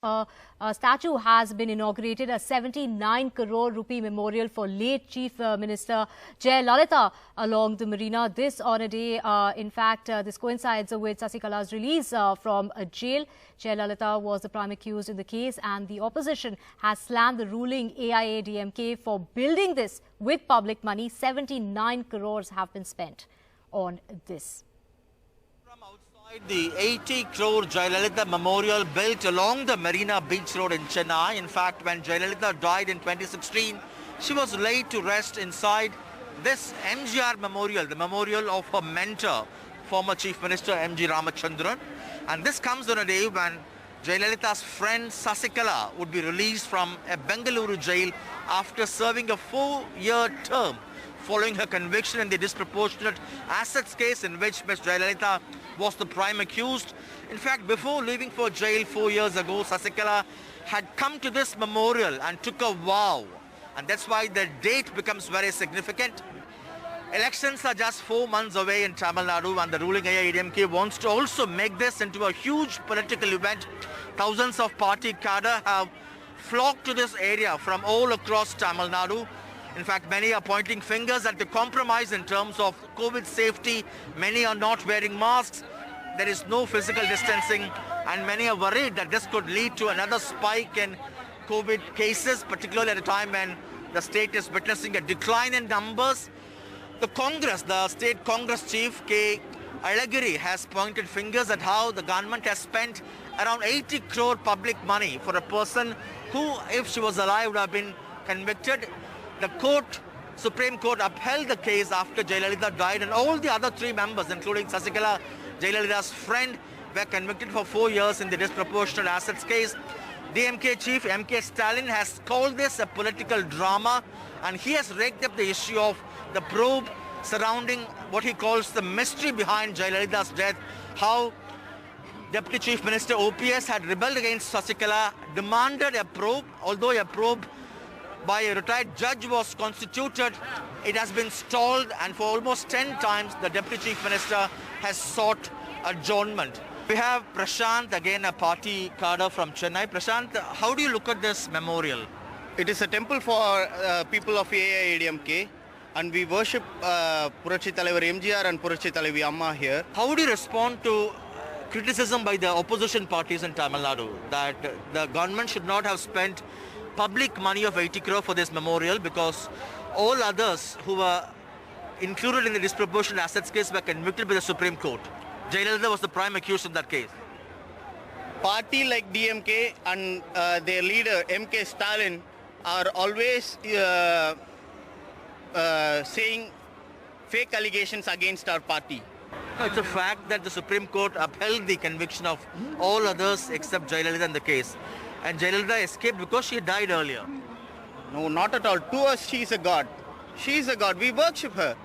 A statue has been inaugurated, a 79 crore rupee memorial for late Chief Minister Jayalalitha along the marina. This on a day, this coincides with Sasikala's release from jail. Jayalalitha was the prime accused in the case, and the opposition has slammed the ruling AIADMK for building this with public money. 79 crores have been spent on this. The 80 crore Jayalalitha memorial built along the Marina Beach Road in Chennai. In fact, when Jayalalitha died in 2016, she was laid to rest inside this MGR memorial, the memorial of her mentor, former Chief Minister M.G. Ramachandran. And this comes on a day when Jayalalitha's friend Sasikala would be released from a Bengaluru jail after serving a 4-year term following her conviction in the disproportionate assets case in which Ms. Jayalalitha was the prime accused. In fact, before leaving for jail 4 years ago, Sasikala had come to this memorial and took a vow. And that's why the date becomes very significant. Elections are just 4 months away in Tamil Nadu, and the ruling AIADMK wants to also make this into a huge political event. Thousands of party cadre have flocked to this area from all across Tamil Nadu. In fact, many are pointing fingers at the compromise in terms of COVID safety. Many are not wearing masks. There is no physical distancing, and many are worried that this could lead to another spike in COVID cases, particularly at a time when the state is witnessing a decline in numbers. The Congress, the state Congress chief, K. Alagiri, has pointed fingers at how the government has spent around 80 crore public money for a person who, if she was alive, would have been convicted. The Supreme Court upheld the case after Jayalalitha died, and all the other 3 members, including Sasikala, Jayalalitha's friend, were convicted for 4 years in the disproportionate assets case. DMK chief M.K. Stalin has called this a political drama, and he has raked up the issue of the probe surrounding what he calls the mystery behind Jayalalitha's death, how Deputy Chief Minister OPS had rebelled against Sasikala, demanded a probe. Although a probe by a retired judge was constituted, it has been stalled, and for almost 10 times the Deputy Chief Minister has sought adjournment. We have Prashant, again a party cadre from Chennai. Prashant, how do you look at this memorial? It is a temple for people of AIADMK, and we worship Purachi Thalaivar MGR and Purachi Thalaivi Amma here. How would you respond to criticism by the opposition parties in Tamil Nadu that the government should not have spent public money of 80 crore for this memorial because all others who were included in the disproportionate assets case were convicted by the Supreme Court? Jayalalitha was the prime accused in that case. Party like DMK and their leader M.K. Stalin are always saying fake allegations against our party. No, it's a fact that the Supreme Court upheld the conviction of all others except Jayalalitha in the case. And Jayalalitha escaped because she died earlier. No, not at all. To us, she is a god. She is a god. We worship her.